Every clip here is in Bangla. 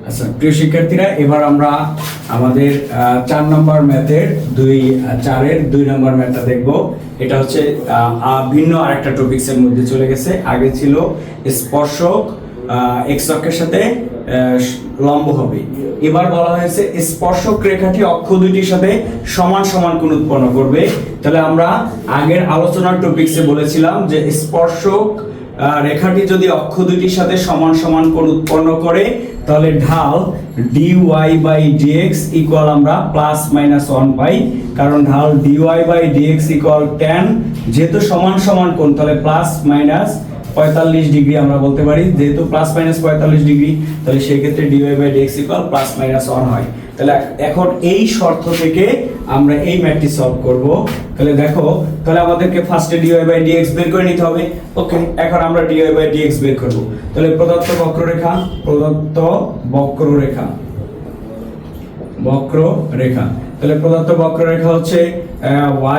আচ্ছা প্রিয় শিক্ষার্থীরা, এবার আমরা আমাদের 4 নম্বর ম্যাথের 2 নম্বর ম্যাথটা দেখব। এটা হচ্ছে ভিন্ন আরেকটা টপিকসের মধ্যে চলে গেছে। আগে ছিল স্পর্শক এক্স অক্ষের সাথে লম্ব হবে, এবার বলা হয়েছে স্পর্শক রেখাটি অক্ষ দুইটির সাথে সমান সমান কোণ উৎপন্ন করবে। তাহলে আমরা আগের আলোচনার টপিকসে বলেছিলাম যে স্পর্শক রেখাটি যদি অক্ষ দুইটির সাথে সমান সমান কোণ উৎপন্ন করে তাহলে ঢাল dy বাই dx ইকুয়াল আমরা প্লাস মাইনাস 1 পাই, কারণ ঢাল dy by dx equal tan, যেহেতু সমান সমান কোণ তাহলে প্লাস মাইনাস 45 ডিগ্রি আমরা বলতে পারি, যেহেতু প্লাস মাইনাস 45 ডিগ্রি তাহলে সেই ক্ষেত্রে dy by dx equal plus minus 1 হয়। তাহলে এখন এই শর্ত থেকে আমরা এই ম্যাথটি সলভ করব। তাহলে দেখো, তাহলে আমাদেরকে ফার্স্টে dy বাই dx বের করে নিতে হবে। ওকে, এখন আমরা dy বাই dx বের করব। তাহলে প্রদত্ত বক্ররেখা তাহলে প্রদত্ত বক্ররেখা হচ্ছে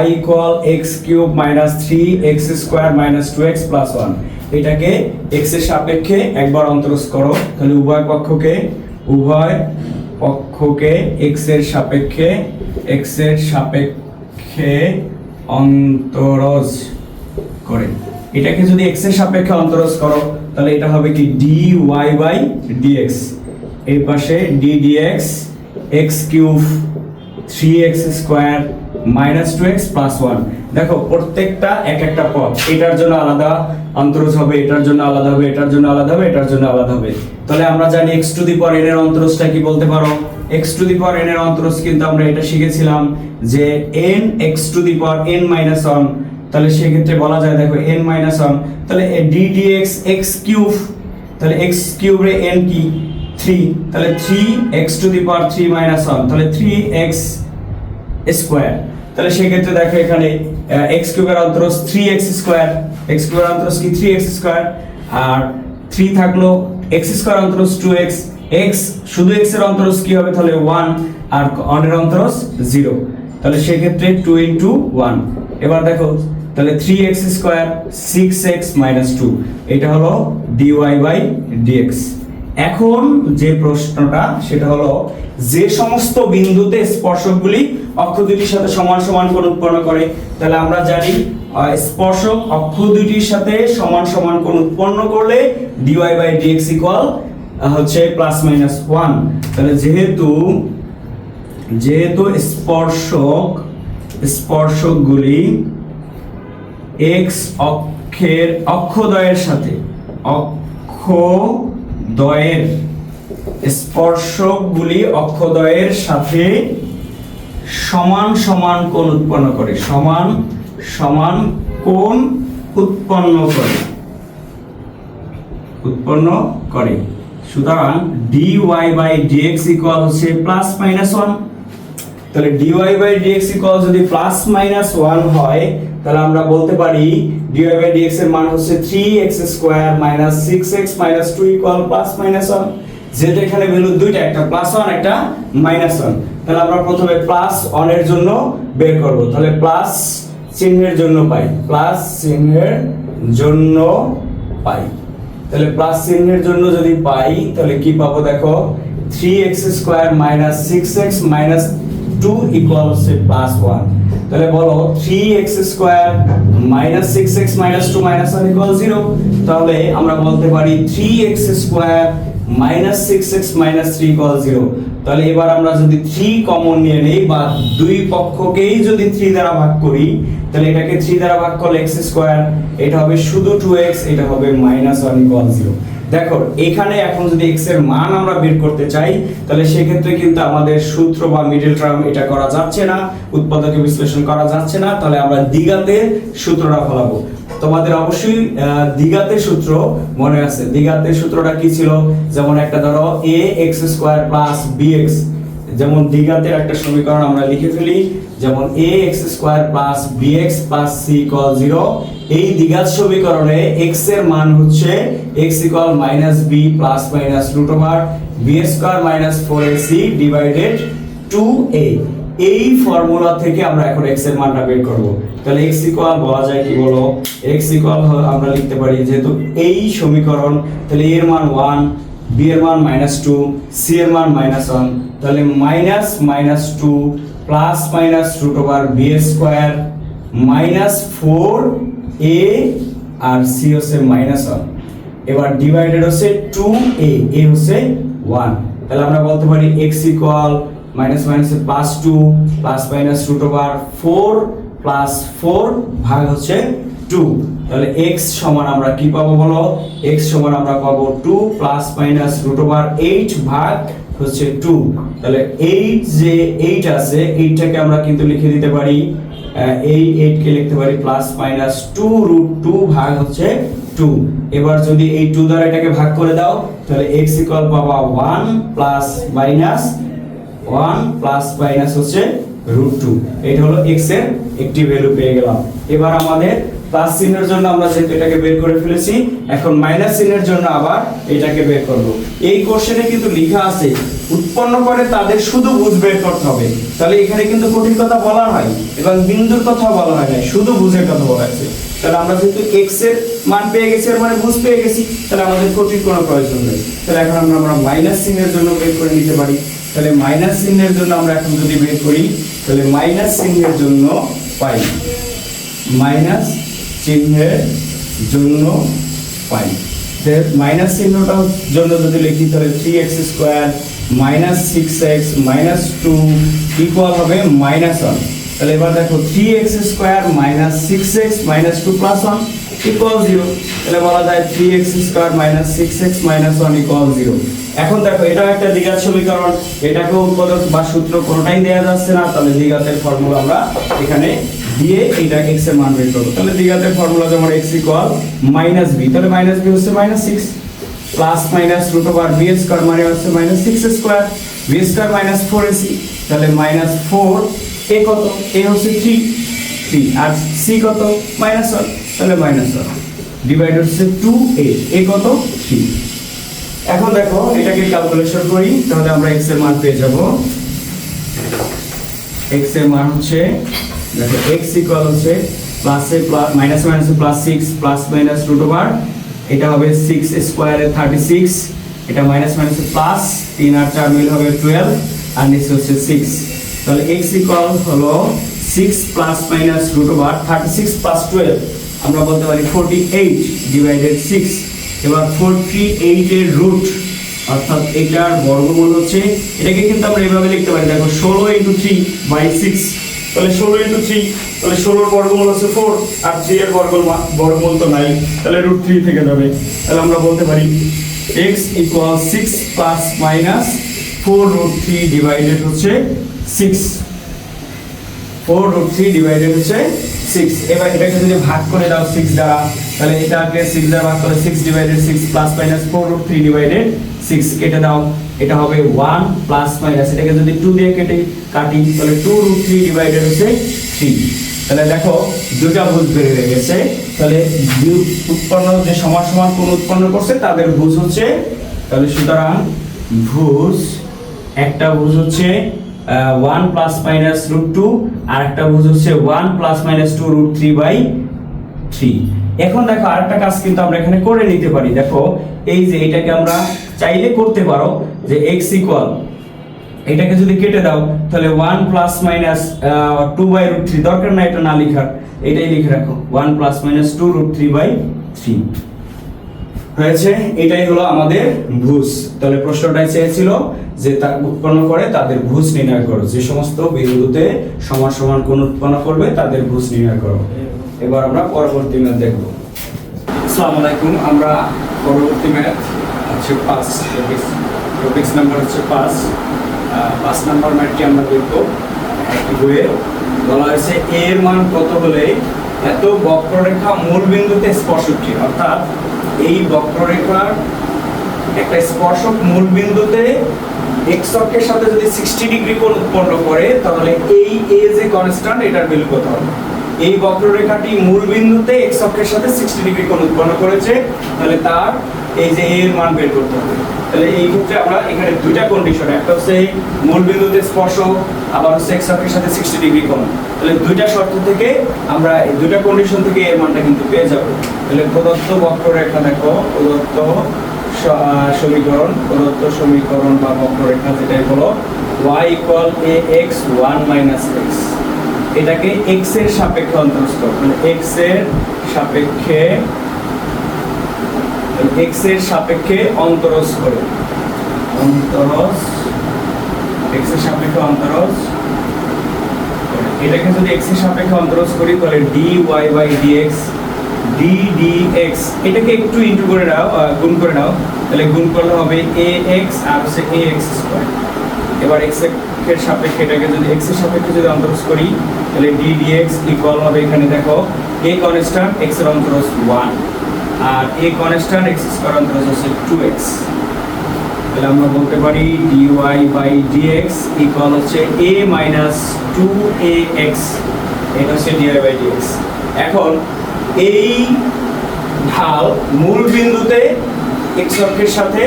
y equal x cube minus 3x square minus 2x plus 1। এটাকে x এর সাপেক্ষে একবার অন্তরজ করো, তাহলে উভয় পক্ষকে x এর সাপেক্ষে অন্তরজ করে, এটাকে যদি x এর সাপেক্ষে অন্তরজ করো তাহলে এটা হবে কি dy বাই dx, এই পাশে d dx x cube 3x square minus 2x plus 1। দেখো প্রত্যেকটা এক একটা পদ, এটার জন্য আলাদা অন্তরজ হবে, এটার জন্য আলাদা হবে, এটার জন্য আলাদা হবে, এটার জন্য আলাদা হবে। তাহলে আমরা জানি x to the power n এর অন্তরজটা কি বলতে পারো? x to the power n এর অন্তরজ কিন্তু আমরা এটা শিখেছিলাম যে n x to the power n minus 1, তাহলে সেই ক্ষেত্রে বলা যায় দেখো n মাইনাস 1, তাহলে d dx x কিউব, তাহলে x কিউব রে n কি 3, তাহলে 3x to the power 3 minus 1, তাহলে 3x স্কয়ার। তাহলে সেই ক্ষেত্রে দেখো এখানে x কিউবের অন্তরজ 3x স্কয়ার, x কিউবের অন্তরজ কি 3x স্কয়ার, আর 3 থাকলো x স্কয়ার অন্তরজ 2x, x শুধু x এর অন্তরজ কি হবে তাহলে 1, আর 1 এর অন্তরজ 0, তাহলে সেই ক্ষেত্রে 2 ইনটু 1। এবার দেখো তাহলে 3x স্কয়ার 6x মাইনাস 2, এটা হলো dy বাই dx। এখন যে প্রশ্নটা সেটা হলো যে সমস্ত বিন্দুতে স্পর্শকগুলি অক্ষ দুটির সাথে সমান সমান কোণ উৎপন্ন করে, তাহলে আমরা জানি স্পর্শক অক্ষ দুটির সাথে সমান সমান কোণ উৎপন্ন করলে dy বাই dx ইকুয়াল হচ্ছে প্লাস মাইনাস 1। তাহলে যেহেতু স্পর্শকগুলি x অক্ষদ্বয়ের সাথে স্পর্শকগুলি অক্ষদ্বয়ের সাথে সমান সমান কোণ উৎপন্ন করে, সমান সমান কোণ উৎপন্ন করে, সুতরাং dy বাই dx ইকুয়াল হচ্ছে প্লাস মাইনাস 1। তাহলে dy বাই dx ইকুয়াল যদি প্লাস মাইনাস 1 হয় তাহলে আমরা বলতে পারি dy বাই dx এর মান হচ্ছে 3x square minus 6x minus 2 equal plus minus 1। যেহেতু এখানে ভ্যালু দুইটা, একটা প্লাস 1 একটা মাইনাস 1, তাহলে আমরা প্রথমে প্লাস 1 এর জন্য বের করব। তাহলে প্লাস চিহ্নের জন্য পাই, তাহলে প্লাস চিহ্নের জন্য যদি পাই তাহলে কি পাবো দেখো 3x square minus 6x minus 2 equal হচ্ছে প্লাস 1। তাহলে বলো 3x square minus 6x minus 2 minus 1 equal 0। তাহলে আমরা বলতে পারি 3x square minus 6x minus 3 equal 0। তাহলে এবার আমরা যদি 3 কমন নিয়ে নেই বা দুই পক্ষকেই যদি 3 দ্বারা ভাগ করি তাহলে এটাকে 3 দ্বারা ভাগ করলে x স্কয়ার, এটা হবে শুধু 2x, এটা হবে মাইনাস 1 ইকুয়াল 0। দেখো এখানে এখন যদি x এর মান আমরা বের করতে চাই তাহলে সেই ক্ষেত্রে কিন্তু আমাদের সূত্র বা মিডল টার্ম এটা করা যাচ্ছে না, উৎপাদকে বিশ্লেষণ করা যাচ্ছে না, তাহলে আমরা দ্বিঘাতের সূত্রটা ফলাবো। তোমাদের অবশ্যই দ্বিঘাতের সূত্র মনে আছে, দ্বিঘাতের সূত্রটা কি ছিল, যেমন একটা ধরো ax স্কয়ার প্লাস bx, যেমন দ্বিঘাতের একটা সমীকরণ আমরা লিখে ফেলি, যেমন ax square plus bx plus c equal 0। এই দ্বিঘাত সমীকরণে x এর মান হচ্ছে x equal minus b plus minus root over b square minus 4ac divided 2a। এই ফর্মুলা থেকে আমরা এখন x এর মানটা বের করব। তাহলে x ইকুয়াল বলা যায় কি বলো, x ইকুয়াল আমরা লিখতে পারি যেহেতু এই সমীকরণ, তাহলে এর মান 1 বি এর মান -2, সি এর মান -1, তাহলে -2 plus minus root over B square -4 A আর সি হচ্ছে -1, এবার ডিভাইডেড হচ্ছে 2a, এ হচ্ছে 1, তাহলে আমরা বলতে পারি x ইকুয়াল মাইনাস মাইনাসে +2 plus minus root over 4 plus 4 ভাগ হচ্ছে 2, তাহলে x সমান আমরা কি পাবো বলো, x সমান আমরা পাবো 2 প্লাস মাইনাস রুট ওভার 8 ভাগ হচ্ছে 2, তাহলে 8 যে 8 আছে 8টাকে আমরা কিন্তু লিখে দিতে পারি, এই 8 কে লিখতে পারি প্লাস মাইনাস 2√2 ভাগ হচ্ছে 2, এবার যদি এই 2 দ্বারা এটাকে ভাগ করে দাও তাহলে x ইকুয়াল পাবা 1 প্লাস মাইনাস হচ্ছে √2, এটা হলো x এর একটি ভ্যালু পেয়ে গেলাম। এবার আমাদের প্লাস চিহ্নের জন্য আমরা যেহেতু এটাকে বের করে ফেলেছি, এখন মাইনাস চিহ্নের জন্য আবার এটাকে বের করব। এই কোশ্চেনে কিন্তু লেখা আছে উৎপন্ন করে তাদের শুধু ভুজ বের করতে হবে, তাহলে এখানে কিন্তু কঠিন কথা বলা হয় এবং বিন্দুর কথা বলা হয় না, শুধু ভুজের কথা বলা আছে। তাহলে আমরা যেহেতু x এর মান পেয়ে গেছি, এর মানে ভুজ পেয়ে গেছি, তাহলে আমাদের কঠিন কোনো প্রয়োজন নেই। তাহলে এখন আমরা মাইনাস চিহ্নের জন্য বের করে নিতে পারি। তাহলে মাইনাস চিহ্নের জন্য আমরা এখন যদি বের করি তাহলে মাইনাস চিহ্নের জন্য পাই, মাইনাস চিহ্নের জন্য পাই, মাইনাস চিহ্নটার জন্য যদি লিখি তাহলে 3x square minus 6x minus 2 equal হবে -1, তাহলে এবার দেখো 3x square minus 6x minus 2 plus 1 equal 0, তাহলে বলা যায় 3x square minus 6x minus 1 equal 0। এখন দেখো এটা একটা দ্বিঘাত সমীকরণ, এটাকে উৎপাদক বা সূত্র কোনটাই দেয়া যাচ্ছে না, তাহলে দ্বিঘাতের ফর্মুলা আমরা এখানে দিয়ে এটা x এর মান বের করব। তাহলে দ্বিঘাতের ফর্মুলা যেমন x ইকুয়াল -b, তাহলে -b হচ্ছে -6 plus minus root over b square মানে হচ্ছে -6 স্কয়ার, b স্কয়ার -4ac, তাহলে -4 a কত, a হচ্ছে 3 আর c কত -1, তাহলে -1 ডিভাইডেড হচ্ছে 2a, a কত 3। এখন দেখো এটাকে ক্যালকুলেশন করি, তাহলে আমরা x এর মান পেয়ে যাব, x এর মান হচ্ছে দেখো x ইকুয়াল হচ্ছে প্লাসে প্লাস মাইনাস মাইনাসে +6 প্লাস মাইনাস রুট ওভার, এটা হবে 6 স্কয়ারে 36, এটা মাইনাস মাইনাসে প্লাস 3 আর 4 মিল হবে 12 আর নিচে হচ্ছে 6, তাহলে x ইকুয়াল হলো 6 plus minus root over 36 plus 12, আমরা বলতে পারি 48 ডিভাইডেড 6। এবার 48 এর রুট অর্থাৎ এটার বর্গমূল হচ্ছে, এটাকে কিন্তু আমরা এইভাবে লিখতে পারি, দেখো 16 × 3 বাই 6, তাহলে 16 × 3, তাহলে 16 এর বর্গমূল হচ্ছে 4 আর 3 এর বর্গমূল তো নাই, তাহলে √3 থেকে যাবে, তাহলে আমরা বলতে পারি x equal 6 plus minus 4√3 divided হচ্ছে 6, 4√3 ডিভাইডেড হচ্ছে 6। এবার এটাকে যদি ভাগ করে দাও 6 দ্বারা, তাহলে এটাকে 6 দ্বারা ভাগ করে 6 ডিভাইডেড 6 প্লাস মাইনাস 4√3 ডিভাইডেড 6 কেটে দাও, এটা হবে 1 প্লাস মাইনাস, এটাকে যদি 2 দিয়ে কাটি তাহলে 2√3 ডিভাইডেড হচ্ছে 3, তাহলে দেখো দুটো ভুজ বের হয়ে গেছে। তাহলে উৎপন্ন যে সমান সমান কোণ উৎপন্ন করছে তাদের ভুজ হচ্ছে, তাহলে সুতরাং ভুজ একটা ভুজ হচ্ছে 1 প্লাস মাইনাস √2 আর একটা ভুজ হচ্ছে 1 প্লাস মাইনাস 2√3/3। এখন দেখো আরেকটা কাজ কিন্তু আমরা এখানে করে নিতে পারি, দেখো এই যে এটাকে আমরা চাইলে করতে পারো যে x ইকুয়াল এটাকে যদি কেটে দাও তাহলে 1 প্লাস মাইনাস 2/√3, দরকার না এটা না লেখার, এটাই লিখে রাখো 1 প্লাস মাইনাস 2√3/3 হয়েছে। এটাই হলো আমাদের ভুজ। তাহলে প্রশ্নটাই চেয়েছিল যে তা উৎপন্ন করে তাদের ভুজ নির্ণয় করো, যে সমস্ত বিন্দুতে সমান সমান কোণ উৎপন্ন করবে তাদের ভুজ নির্ণয় করো। এবার আমরা পরবর্তী ম্যাথ দেখব। আসসালামু আলাইকুম, আমরা পরবর্তী ম্যাথ হচ্ছে 5, টপিকস নাম্বার হচ্ছে 5 নাম্বার ম্যাথটি আমরা দেখব। একটি বইয়ে বলা হয়েছে a এর মান কত হলে এত বক্ররেখা মূল বিন্দুতে স্পর্শকটি, অর্থাৎ এই বক্ররেখার একটা স্পর্শক মূল বিন্দুতে x অক্ষের সাথে যদি 60 ডিগ্রি কোণ উৎপন্ন করে তাহলে এই a যে কনস্ট্যান্ট এটার ভ্যালু কত হবে। এই বক্ররেখাটি মূল বিন্দুতে x অক্ষের সাথে 60 ডিগ্রি কোণ উৎপন্ন করেছে, তাহলে তার এই যে a এর মান বের করতে হবে। তাহলে এই ক্ষেত্রে আমরা এখানে দুইটা কন্ডিশন, একটা হচ্ছে মূল বিন্দুতে স্পর্শক, আবার হচ্ছে x অক্ষের সাথে 60 ডিগ্রি কোণ, তাহলে দুইটা শর্ত থেকে আমরা এই দুইটা কন্ডিশন থেকে এর মানটা কিন্তু পেয়ে যাব। তাহলে প্রদত্ত বক্ররেখা দেখো, প্রদত্ত সমীকরণ, প্রদত্ত সমীকরণ বা বক্ররেখা যেটাই হলো y equal ax 1 minus x, এটাকে x এর সাপেক্ষে অন্তরজ করো, মানে x এর সাপেক্ষে অন্তরজ করে, x এর সাপেক্ষে অন্তরজ, এটাকে যদি x এর সাপেক্ষে অন্তরজ করি তাহলে dy বাই dx ddx, এটাকে একটু ইনটু করে নাও, গুণ করে নাও, তাহলে গুণ করলে হবে ax আর হচ্ছে ax স্কয়ার। এবার x এর সাপেক্ষে এটাকে যদি x এর সাপেক্ষে যদি অন্তরজ করি তাহলে ddx ইকুয়াল হবে, এখানে দেখো a কনস্ট্যান্ট x এর অন্তরজ 1 আর a কনস্ট্যান্ট x স্কয়ার অন্তরজ হচ্ছে 2x, তাহলে আমরা বলতে পারি dy বাই dx ইকুয়াল হচ্ছে a মাইনাস 2ax, এটা হচ্ছে dy বাই dx। এখন এই ঢাল মূল বিন্দুতে x অক্ষের সাথে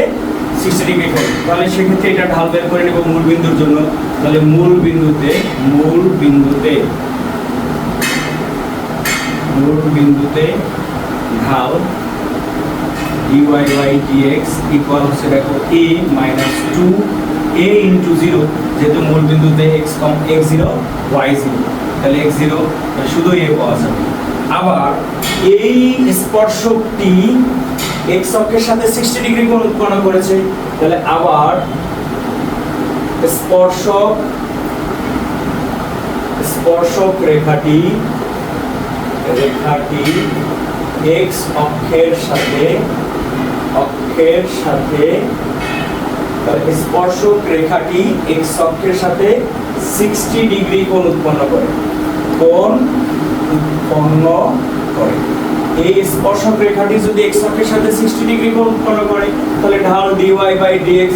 60 ডিগ্রি করে, তাহলে সেক্ষেত্রে এটা ঢাল বের করে নেব মূল বিন্দুর জন্য, তাহলে মূল বিন্দুতে ঢাল dy বাই dx ইকুয়াল হচ্ছে দেখো a মাইনাস 2a ইন্টু 0, যেহেতু মূল বিন্দুতে x0 y0, তাহলে x0 শুধু a পাওয়া যাবে। আবার এই স্পর্শকটি x অক্ষের সাথে 60 ডিগ্রি কোণ উৎপন্ন করেছে, তাহলে আবার স্পর্শক রেখাটি x অক্ষের সাথে তাহলে স্পর্শক রেখাটি x অক্ষের সাথে 60 ডিগ্রি কোণ উৎপন্ন করে, এই স্পর্শক রেখাটি যদি x অক্ষের সাথে 60 ডিগ্রি কোণ উৎপন্ন করে তাহলে ঢাল dy বাই dx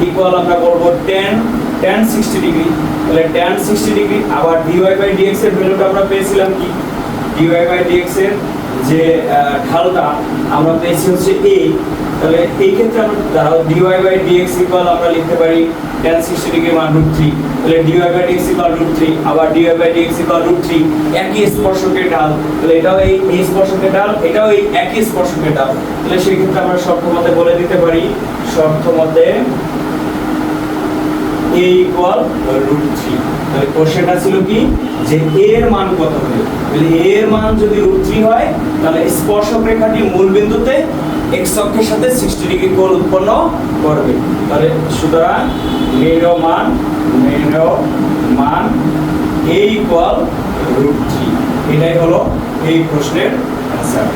ইকুয়াল আমরা করব tan 60 ডিগ্রি, তাহলে tan 60 ডিগ্রি। আবার dy বাই dx এর ভ্যালুটা আমরা পেয়েছিলাম কি, dy বাই dx এর যে ঢালটা আমরা পেয়েছি হচ্ছে a, তাহলে এই ক্ষেত্রে আমরা দাঁড়াও dy বাই dx ইকুয়াল আমরা লিখতে পারি tan 60 ডিগ্রি মান √3, তাহলে dy বাই dx ইকুয়াল √3, আবার dy বাই dx ইকুয়াল √3, একই স্পর্শকের ঢাল, তাহলে এটাও এই স্পর্শকের ঢাল, এটাও এই একই স্পর্শকের ঢাল, তাহলে সেই ক্ষেত্রে আমরা শর্তমতে বলে দিতে পারি, শর্তমতে a ইকুয়াল √3। তাহলে কোশ্চেনটা ছিল কি যে a এর মান কত হবে, তাহলে a এর মান যদি √3 হয় তাহলে স্পর্শক রেখাটি মূল বিন্দুতে x অক্ষের সাথে 60 ডিগ্রি কোণ উৎপন্ন করবে, তাহলে সুতরাং মেরো মান a ইকুয়াল √3, এটাই হলো এই প্রশ্নের অ্যান্সার।